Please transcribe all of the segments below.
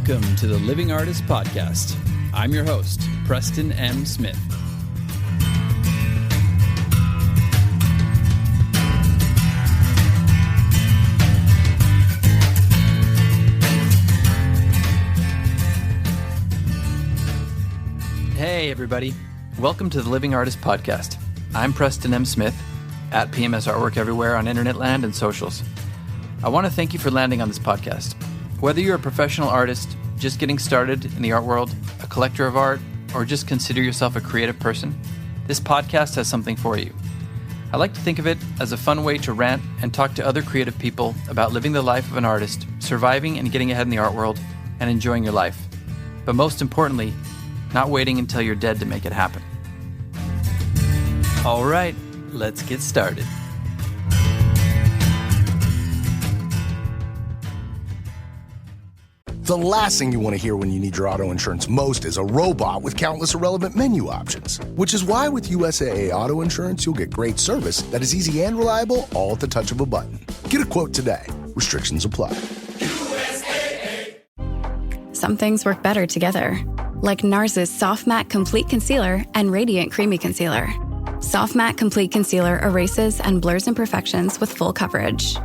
Welcome to the Living Artist Podcast. I'm your host, Preston M. Smith. Hey, everybody. Welcome to the Living Artist Podcast. I'm Preston M. Smith, at PMS Artwork everywhere on internet land and socials. I want to thank you for landing on this podcast. Whether you're a professional artist, just getting started in the art world, a collector of art, or just consider yourself a creative person, this podcast has something for you. I like to think of it as a fun way to rant and talk to other creative people about living the life of an artist, surviving and getting ahead in the art world, and enjoying your life. But most importantly, not waiting until you're dead to make it happen. All right, let's get started. The last thing you want to hear when you need your auto insurance most is a robot with countless irrelevant menu options. Which is why with USAA Auto Insurance, you'll get great service that is easy and reliable, all at the touch of a button. Get a quote today. Restrictions apply. USAA. Some things work better together, like NARS's Soft Matte Complete Concealer and Radiant Creamy Concealer. Soft Matte Complete Concealer erases and blurs imperfections with full coverage.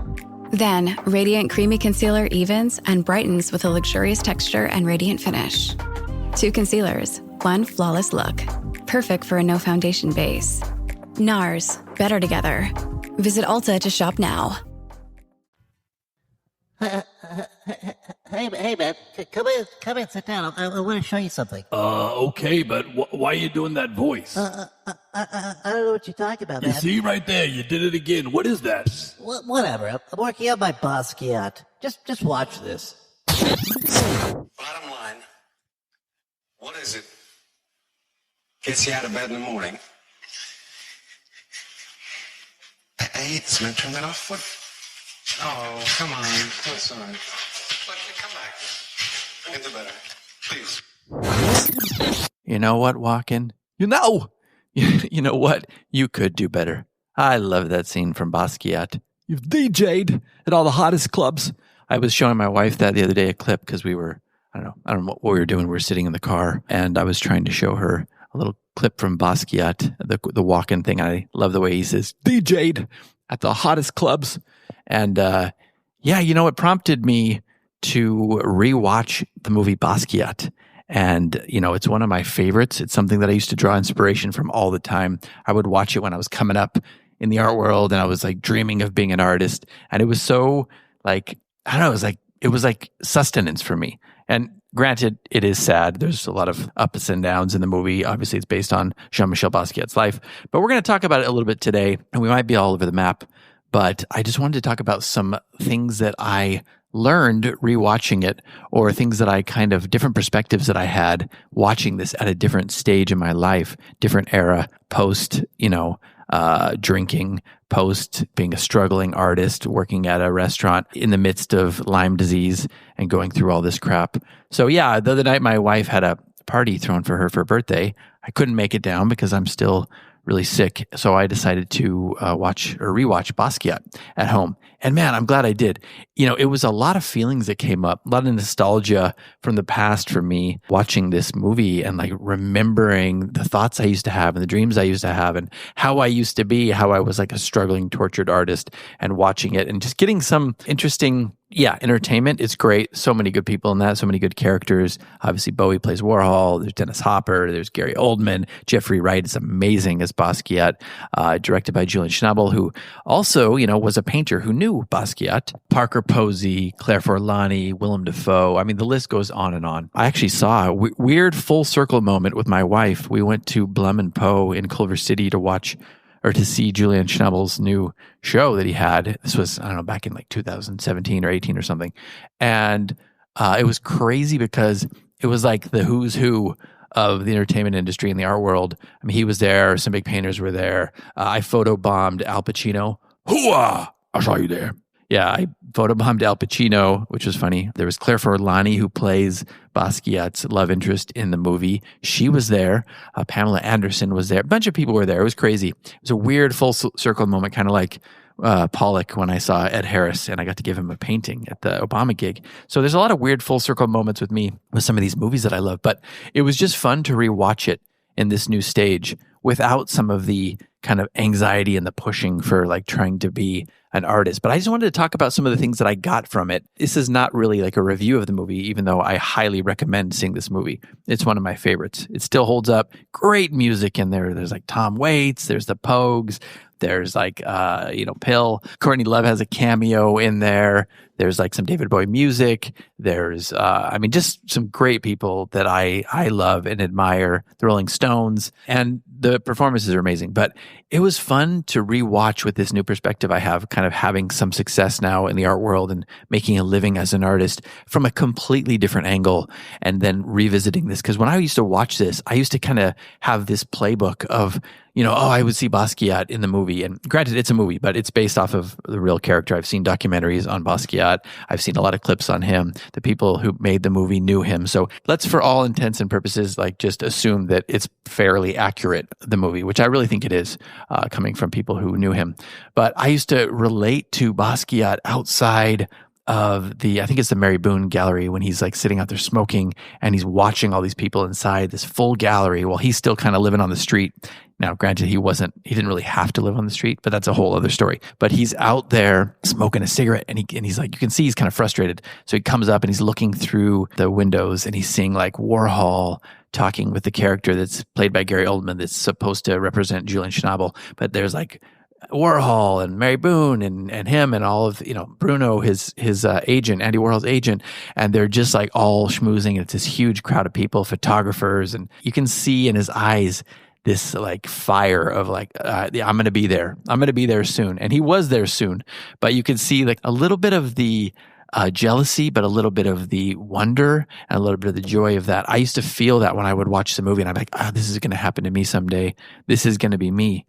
Then, Radiant Creamy Concealer evens and brightens with a luxurious texture and radiant finish. Two concealers, one flawless look. Perfect for a no-foundation base. NARS, better together. Visit Ulta to shop now. Hey, man, come in, sit down. I want to show you something. Okay, but why are you doing that voice? I don't know what you're talking about, You man. see right there, you did it again. What is that? Whatever. I'm working on my Basquiat. Just watch this. Bottom line, what is it? Gets you out of bed in the morning. Hey, this man, turn that off. What? Oh, come on. Oh, sorry. But come back. I can do better. Please. You know what, Walken? You know what? You could do better. I love that scene from Basquiat. You've DJ'd at all the hottest clubs. I was showing my wife that the other day, a clip, because we were, I don't know what we were doing. We were sitting in the car, and I was trying to show her a little clip from Basquiat, the Walken thing. I love the way he says, DJ'd at the hottest clubs. And it prompted me to rewatch the movie Basquiat. And, it's one of my favorites. It's something that I used to draw inspiration from all the time. I would watch it when I was coming up in the art world and I was like dreaming of being an artist. And it was so like, I don't know, it was like sustenance for me. And granted, it is sad. There's a lot of ups and downs in the movie. Obviously, it's based on Jean-Michel Basquiat's life. But we're going to talk about it a little bit today. And we might be all over the map. But I just wanted to talk about some things that I learned rewatching it, or things that I different perspectives that I had watching this at a different stage in my life, different era, post, drinking, post being a struggling artist, working at a restaurant in the midst of Lyme disease and going through all this crap. So yeah, the other night my wife had a party thrown for her birthday. I couldn't make it down because I'm still really sick. So I decided to rewatch Basquiat at home. And man, I'm glad I did. It was a lot of feelings that came up, a lot of nostalgia from the past for me watching this movie and like remembering the thoughts I used to have and the dreams I used to have and how I used to be, how I was like a struggling, tortured artist, and watching it and just getting some interesting entertainment. It's great. So many good people in that, so many good characters. Obviously, Bowie plays Warhol. There's Dennis Hopper. There's Gary Oldman. Jeffrey Wright is amazing as Basquiat, directed by Julian Schnabel, who also, was a painter who knew Basquiat. Parker Posey, Claire Forlani, Willem Dafoe. I mean, the list goes on and on. I actually saw a weird full circle moment with my wife. We went to Blum and Poe in Culver City to see Julian Schnabel's new show that he had. This was, back in like 2017 or 18 or something. And it was crazy because it was like the who's who of the entertainment industry and the art world. I mean, he was there. Some big painters were there. I photobombed Al Pacino. Hooah! I saw you there. Yeah, I photobombed Al Pacino, which was funny. There was Claire Forlani, who plays Basquiat's love interest in the movie. She was there. Pamela Anderson was there. A bunch of people were there. It was crazy. It was a weird full circle moment, kind of like Pollock when I saw Ed Harris, and I got to give him a painting at the Obama gig. So there's a lot of weird full circle moments with me with some of these movies that I love, but it was just fun to rewatch it in this new stage without some of the kind of anxiety and the pushing for like trying to be an artist. But I just wanted to talk about some of the things that I got from it. This is not really like a review of the movie, even though I highly recommend seeing this movie. It's one of my favorites. It still holds up. Great music in there. There's like Tom Waits, there's the Pogues, there's like, Pill. Courtney Love has a cameo in there. There's like some David Bowie music. There's, just some great people that I love and admire. The Rolling Stones, and the performances are amazing. But it was fun to rewatch with this new perspective I have, kind of having some success now in the art world and making a living as an artist from a completely different angle, and then revisiting this. Because when I used to watch this, I used to kind of have this playbook of, I would see Basquiat in the movie. And granted, it's a movie, but it's based off of the real character. I've seen documentaries on Basquiat. I've seen a lot of clips on him. The people who made the movie knew him. So let's, for all intents and purposes, like just assume that it's fairly accurate, the movie, which I really think it is, coming from people who knew him. But I used to relate to Basquiat outside of I think it's the Mary Boone Gallery, when he's like sitting out there smoking and he's watching all these people inside this full gallery while he's still kind of living on the street. Now, granted, he didn't really have to live on the street, but that's a whole other story. But he's out there smoking a cigarette, and he's like, you can see he's kind of frustrated. So he comes up and he's looking through the windows and he's seeing like Warhol talking with the character that's played by Gary Oldman that's supposed to represent Julian Schnabel. But there's like Warhol and Mary Boone and him and all of, Bruno, his agent, Andy Warhol's agent, and they're just like all schmoozing. It's this huge crowd of people, photographers, and you can see in his eyes this like fire of like, I'm going to be there. I'm going to be there soon. And he was there soon, but you could see like a little bit of the jealousy, but a little bit of the wonder and a little bit of the joy of that. I used to feel that when I would watch the movie, and I'm like, this is going to happen to me someday. This is going to be me.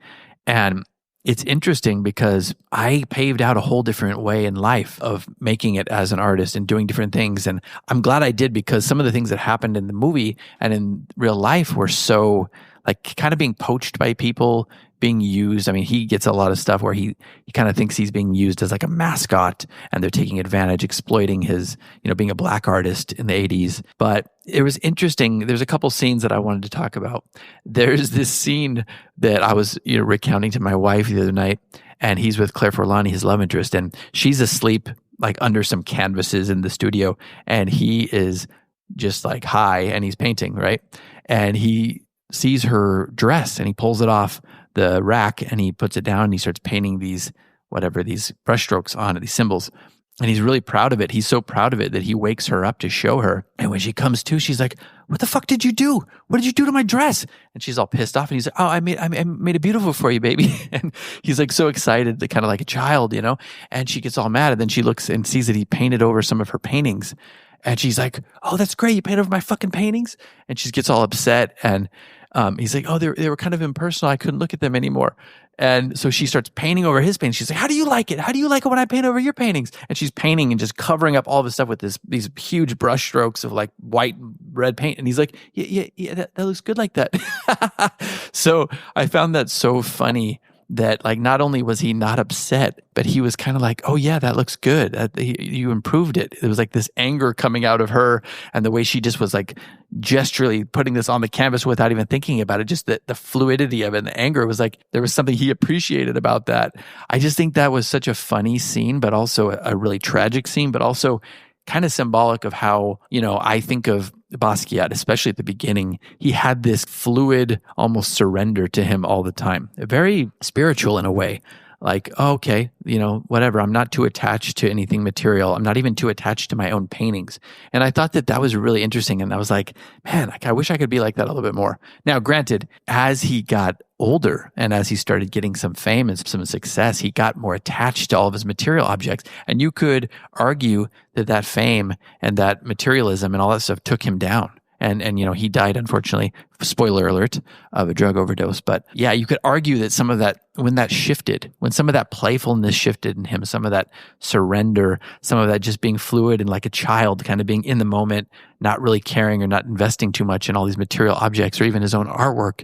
And it's interesting because I paved out a whole different way in life of making it as an artist and doing different things. And I'm glad I did, because some of the things that happened in the movie and in real life were so like kind of being poached by people, being used. I mean, he gets a lot of stuff where he kind of thinks he's being used as like a mascot, and they're taking advantage, exploiting his, being a black artist in the 80s. But it was interesting. There's a couple scenes that I wanted to talk about. There's this scene that I was, recounting to my wife the other night, and he's with Claire Forlani, his love interest, and she's asleep like under some canvases in the studio, and he is just like high and he's painting, right? And he sees her dress and he pulls it off the rack and he puts it down and he starts painting these brushstrokes on it, these symbols. And he's really proud of it. He's so proud of it that he wakes her up to show her. And when she comes to, she's like, "What the fuck did you do? What did you do to my dress?" And she's all pissed off. And he's like, "Oh, I made it beautiful for you, baby." And he's like so excited, kind of like a child, And she gets all mad. And then she looks and sees that he painted over some of her paintings. And she's like, "Oh, that's great. You painted over my fucking paintings?" And she gets all upset. And he's like, "Oh, they were kind of impersonal. I couldn't look at them anymore." And so she starts painting over his paintings. She's like, "How do you like it? How do you like it when I paint over your paintings?" And she's painting and just covering up all of his stuff with these huge brush strokes of like white, red paint. And he's like, yeah, that looks good like that. So I found that so funny that like not only was he not upset, but he was kind of like, "Oh yeah, that looks good. You improved it." It was like this anger coming out of her, and the way she just was like gesturally putting this on the canvas without even thinking about it, just the fluidity of it and the anger was like, there was something he appreciated about that. I just think that was such a funny scene, but also a really tragic scene, but also kind of symbolic of how, I think of Basquiat, especially at the beginning. He had this fluid, almost surrender to him all the time. Very spiritual in a way. Like, oh, okay, whatever. I'm not too attached to anything material. I'm not even too attached to my own paintings. And I thought that was really interesting. And I was like, man, I wish I could be like that a little bit more. Now, granted, as he got older and as he started getting some fame and some success, he got more attached to all of his material objects. And you could argue that fame and that materialism and all that stuff took him down. And he died, unfortunately, spoiler alert, of a drug overdose. But yeah, you could argue that some of that, when some of that playfulness shifted in him, some of that surrender, some of that just being fluid and like a child, kind of being in the moment, not really caring or not investing too much in all these material objects or even his own artwork,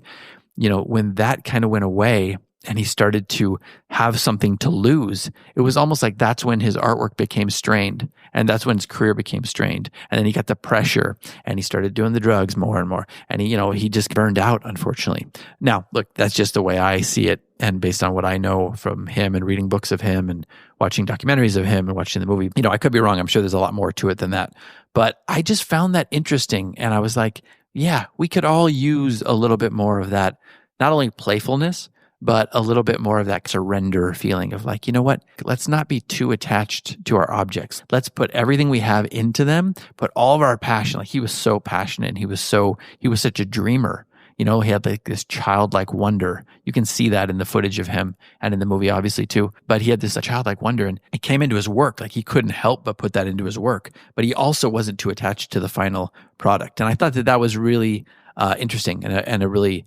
when that kind of went away, and he started to have something to lose, it was almost like that's when his artwork became strained, and that's when his career became strained. And then he got the pressure, and he started doing the drugs more and more, and he just burned out, unfortunately. Now, look, that's just the way I see it, and based on what I know from him and reading books of him and watching documentaries of him and watching the movie. I could be wrong. I'm sure there's a lot more to it than that. But I just found that interesting, and I was like, yeah, we could all use a little bit more of that, not only playfulness, but a little bit more of that surrender feeling of like, you know what? Let's not be too attached to our objects. Let's put everything we have into them, put all of our passion. Like he was so passionate and he was such a dreamer. He had like this childlike wonder. You can see that in the footage of him and in the movie, obviously, too. But he had this childlike wonder, and it came into his work. Like he couldn't help but put that into his work. But he also wasn't too attached to the final product. And I thought that was really interesting and a really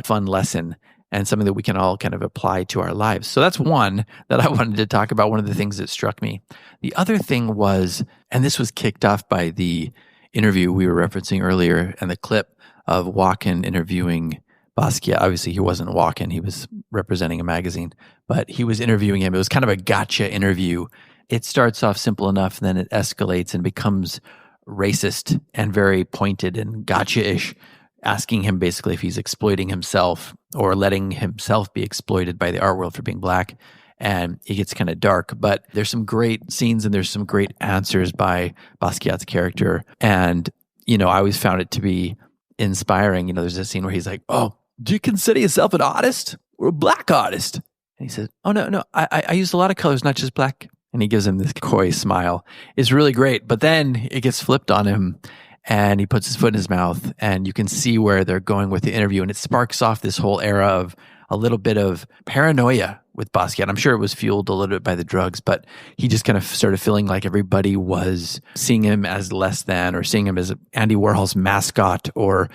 fun lesson, and something that we can all kind of apply to our lives. So that's one that I wanted to talk about, one of the things that struck me. The other thing was, and this was kicked off by the interview we were referencing earlier and the clip of Walken interviewing Basquiat. Obviously, he wasn't Walken. He was representing a magazine, but he was interviewing him. It was kind of a gotcha interview. It starts off simple enough, then it escalates and becomes racist and very pointed and gotcha-ish, asking him basically if he's exploiting himself or letting himself be exploited by the art world for being black. And it gets kind of dark, but there's some great scenes and there's some great answers by Basquiat's character. And, I always found it to be inspiring. There's a scene where he's like, "Oh, do you consider yourself an artist or a black artist?" And he says, "Oh, no, I use a lot of colors, not just black." And he gives him this coy smile. It's really great. But then it gets flipped on him, and he puts his foot in his mouth, and you can see where they're going with the interview. And it sparks off this whole era of a little bit of paranoia with Basquiat. I'm sure it was fueled a little bit by the drugs, but he just kind of started feeling like everybody was seeing him as less than, or seeing him as Andy Warhol's mascot, or,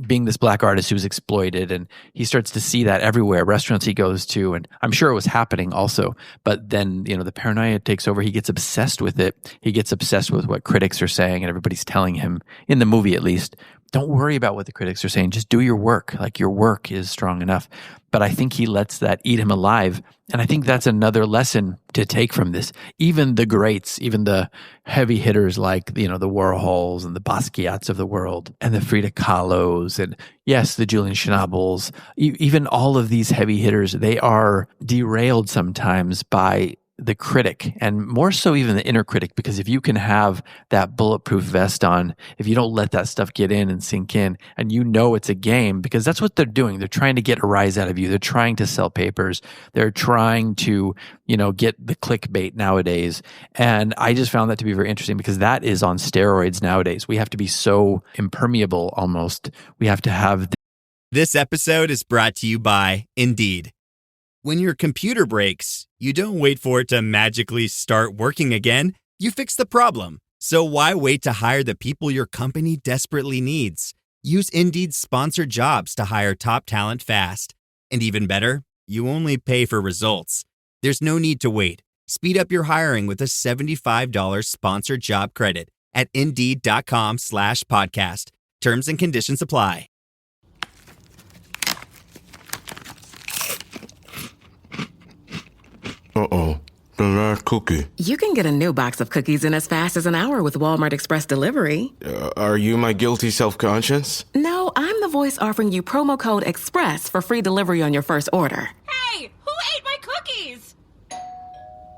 being this black artist who's exploited. And he starts to see that everywhere, restaurants he goes to. And I'm sure it was happening also. But then, the paranoia takes over. He gets obsessed with it. He gets obsessed with what critics are saying, and everybody's telling him, in the movie at least, don't worry about what the critics are saying. Just do your work. Like your work is strong enough. But I think he lets that eat him alive. And I think that's another lesson to take from this. Even the greats, even the heavy hitters like, the Warhols and the Basquiats of the world and the Frida Kahlos and, yes, the Julian Schnabels, even all of these heavy hitters, they are derailed sometimes by the critic, and more so even the inner critic, because if you can have that bulletproof vest on, if you don't let that stuff get in and sink in, and it's a game, because that's what they're doing. They're trying to get a rise out of you. They're trying to sell papers. They're trying to, get the clickbait nowadays. And I just found that to be very interesting, because that is on steroids nowadays. We have to be so impermeable almost. We have to have. This episode is brought to you by Indeed. When your computer breaks, you don't wait for it to magically start working again. You fix the problem. So why wait to hire the people your company desperately needs? Use Indeed's sponsored jobs to hire top talent fast. And even better, you only pay for results. There's no need to wait. Speed up your hiring with a $75 sponsored job credit at Indeed.com/podcast. Terms and conditions apply. Uh-oh, the last cookie. You can get a new box of cookies in as fast as an hour with Walmart Express Delivery. Are you my guilty self-conscience? No, I'm the voice offering you promo code EXPRESS for free delivery on your first order. Hey, who ate my cookies?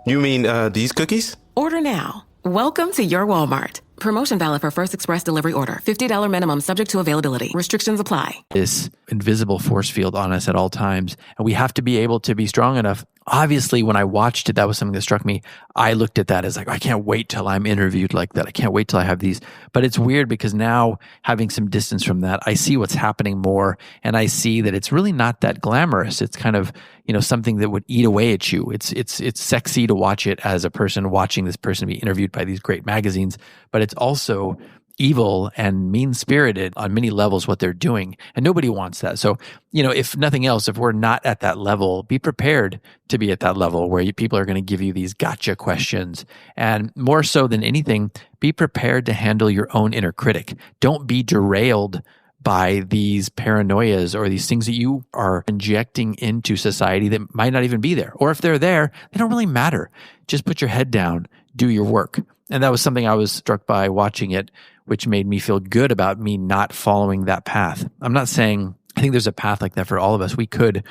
You mean, these cookies? Order now. Welcome to your Walmart. Promotion valid for first express delivery order. $50 minimum subject to availability. Restrictions apply. This invisible force field on us at all times. And we have to be able to be strong enough. Obviously, when I watched it, that was something that struck me. I looked at that as like, I can't wait till I'm interviewed like that. I can't wait till I have these. But it's weird because now, having some distance from that, I see what's happening more. And I see that it's really not that glamorous. It's kind of, something that would eat away at you. It's sexy to watch it as a person watching this person be interviewed by these great magazines. But it's also evil and mean-spirited on many levels what they're doing. And nobody wants that. So, if nothing else, if we're not at that level, be prepared to be at that level where people are going to give you these gotcha questions. And more so than anything, be prepared to handle your own inner critic. Don't be derailed by these paranoias or these things that you are injecting into society that might not even be there. Or if they're there, they don't really matter. Just put your head down, do your work. And that was something I was struck by watching it, which made me feel good about me not following that path. I'm not saying, I think there's a path like that for all of us. We could,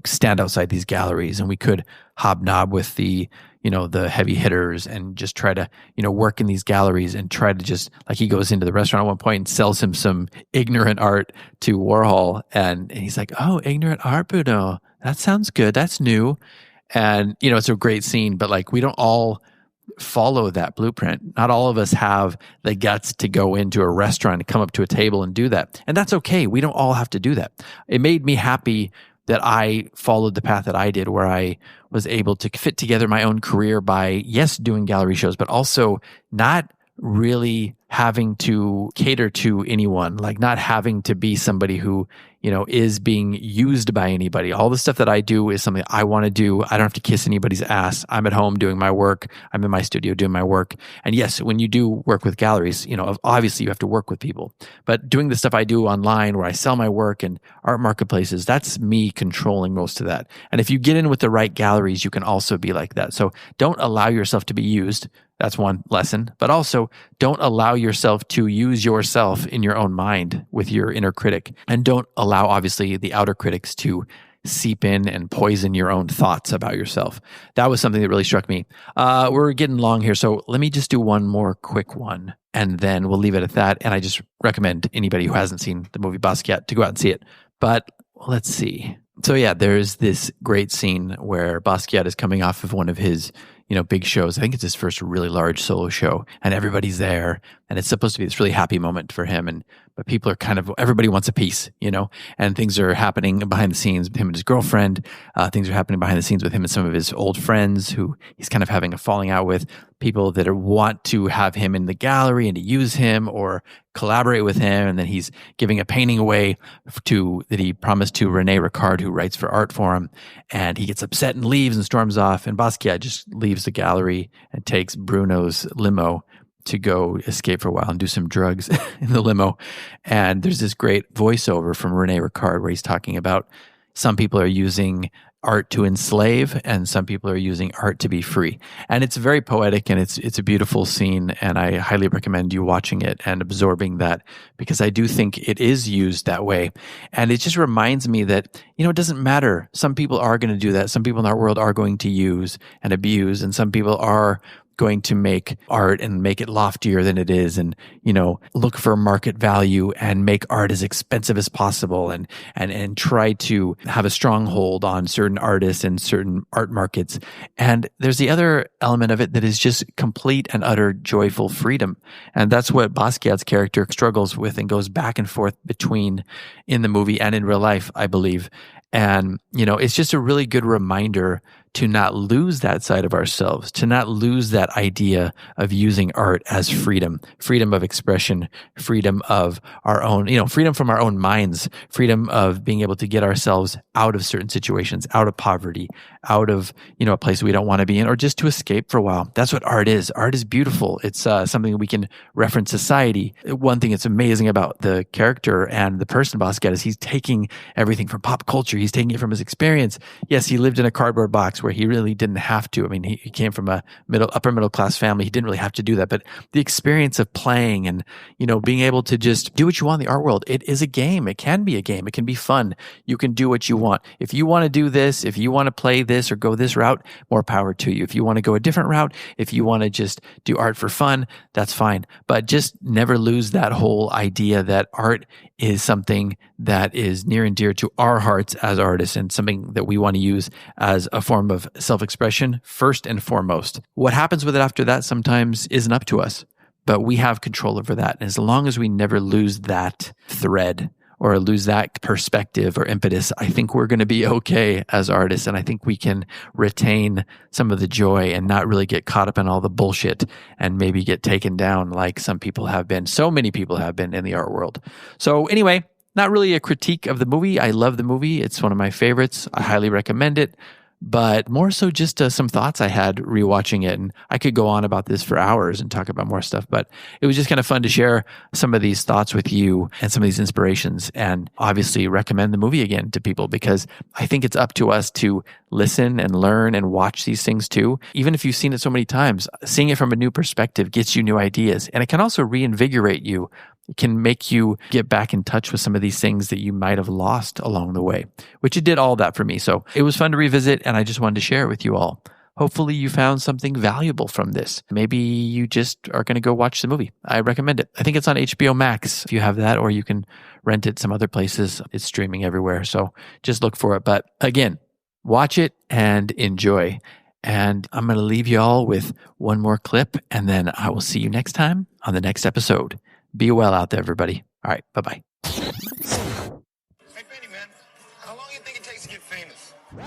stand outside these galleries and we could hobnob with the heavy hitters and just try to, work in these galleries and try to just, like he goes into the restaurant at one point and sells him some ignorant art to Warhol. And he's like, oh, ignorant art, Bruno. That sounds good. That's new. And, it's a great scene, but like we don't all follow that blueprint. Not all of us have the guts to go into a restaurant and come up to a table and do that. And that's okay. We don't all have to do that. It made me happy that I followed the path that I did, where I was able to fit together my own career by, yes, doing gallery shows, but also not really having to cater to anyone, like not having to be somebody who, is being used by anybody. All the stuff that I do is something I want to do. I don't have to kiss anybody's ass. I'm at home doing my work. I'm in my studio doing my work. And yes, when you do work with galleries, obviously you have to work with people. But doing the stuff I do online where I sell my work and art marketplaces, that's me controlling most of that. And if you get in with the right galleries, you can also be like that. So don't allow yourself to be used. That's one lesson. But also, don't allow yourself to use yourself in your own mind with your inner critic. And don't allow, obviously, the outer critics to seep in and poison your own thoughts about yourself. That was something that really struck me. We're getting long here, so let me just do one more quick one, and then we'll leave it at that. And I just recommend anybody who hasn't seen the movie Basquiat to go out and see it. But let's see. So yeah, there's this great scene where Basquiat is coming off of one of his big shows. I think it's his first really large solo show, and everybody's there, and it's supposed to be this really happy moment for him. But people are everybody wants a piece, and things are happening behind the scenes with him and his girlfriend. Things are happening behind the scenes with him and some of his old friends who he's kind of having a falling out with, people that want to have him in the gallery and to use him or collaborate with him. And then he's giving a painting away that he promised to Rene Ricard, who writes for art for him. And he gets upset and leaves and storms off. And Basquiat just leaves the gallery and takes Bruno's limo to go escape for a while and do some drugs in the limo. And there's this great voiceover from Rene Ricard where he's talking about some people are using art to enslave and some people are using art to be free. And it's very poetic and it's a beautiful scene. And I highly recommend you watching it and absorbing that, because I do think it is used that way. And it just reminds me that, it doesn't matter. Some people are going to do that. Some people in our world are going to use and abuse, and some people are going to make art and make it loftier than it is, and look for market value and make art as expensive as possible, and try to have a stronghold on certain artists and certain art markets. And there's the other element of it that is just complete and utter joyful freedom, and that's what Basquiat's character struggles with and goes back and forth between in the movie and in real life, I believe. And, it's just a really good reminder to not lose that side of ourselves, to not lose that idea of using art as freedom of expression, freedom of our own, freedom from our own minds, freedom of being able to get ourselves out of certain situations, out of poverty, out of, a place we don't want to be in, or just to escape for a while. That's what art is. Art is beautiful. It's something that we can reference society. One thing that's amazing about the character and the person Basquiat is he's taking everything from pop culture. He's taking it from his experience. Yes, he lived in a cardboard box where he really didn't have to. I mean, he came from a upper middle class family. He didn't really have to do that. But the experience of playing and, being able to just do what you want in the art world, it is a game. It can be a game. It can be fun. You can do what you want. If you want to do this, if you want to play this or go this route, more power to you. If you want to go a different route, if you want to just do art for fun, that's fine. But just never lose that whole idea that art is something that is near and dear to our hearts as artists, and something that we want to use as a form of self-expression first and foremost. What happens with it after that sometimes isn't up to us, but we have control over that. And as long as we never lose that thread or lose that perspective or impetus, I think we're going to be okay as artists. And I think we can retain some of the joy and not really get caught up in all the bullshit and maybe get taken down like some people have been. So many people have been in the art world. So anyway, not really a critique of the movie. I love the movie. It's one of my favorites. I highly recommend it. but more so just some thoughts I had rewatching it. And I could go on about this for hours and talk about more stuff, but it was just kind of fun to share some of these thoughts with you and some of these inspirations, and obviously recommend the movie again to people, because I think it's up to us to listen and learn and watch these things too. Even if you've seen it so many times, seeing it from a new perspective gets you new ideas, and it can also reinvigorate you. It can make you get back in touch with some of these things that you might have lost along the way, which it did all that for me. So it was fun to revisit, and I just wanted to share it with you all. Hopefully you found something valuable from this. Maybe you just are going to go watch the movie. I recommend it. I think it's on HBO Max if you have that, or you can rent it some other places. It's streaming everywhere. So just look for it. But again, watch it and enjoy. And I'm going to leave you all with one more clip, and then I will see you next time on the next episode. Be well out there, everybody. All right. Bye-bye. Hey, Benny, man. How long do you think it takes to get famous? First,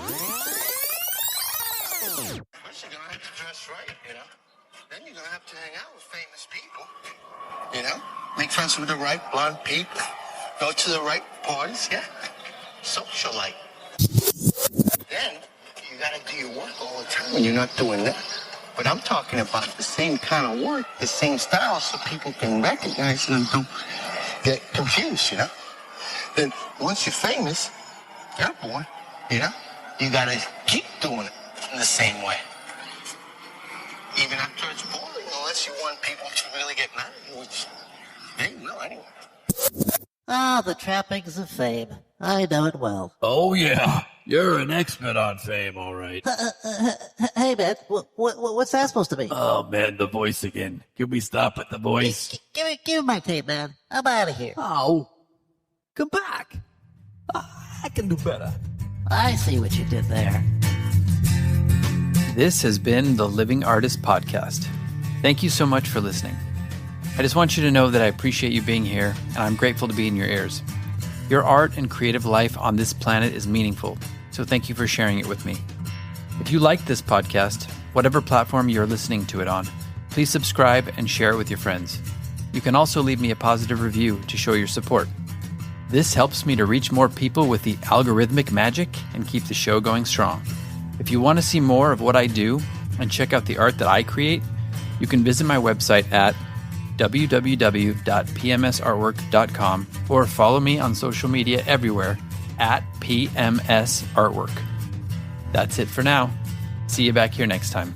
you're going to have to dress right, you know? Then you're going to have to hang out with famous people, you know? Make friends with the right blonde people. Go to the right parties, yeah? Socialite. Then, you got to do your work all the time when you're not doing that. But I'm talking about the same kind of work, the same style, so people can recognize it and don't get confused, you know? Then once you're famous, airborne, you know, you gotta keep doing it in the same way. Even after it's boring, unless you want people to really get mad at you, which they will anyway. Ah, the trappings of fame. I know it well. Oh, yeah. You're an expert on fame, all right. Hey, man, what's that supposed to be? Oh, man, the voice again. Can we stop at the voice? Give me my tape, man. I'm out of here. Oh, come back. I can do better. I see what you did there. This has been the Living Artist Podcast. Thank you so much for listening. I just want you to know that I appreciate you being here, and I'm grateful to be in your ears. Your art and creative life on this planet is meaningful, so thank you for sharing it with me. If you like this podcast, whatever platform you're listening to it on, please subscribe and share it with your friends. You can also leave me a positive review to show your support. This helps me to reach more people with the algorithmic magic and keep the show going strong. If you want to see more of what I do and check out the art that I create, you can visit my website at www.pmsartwork.com or follow me on social media everywhere at PMS Artwork. That's it for now. See you back here next time.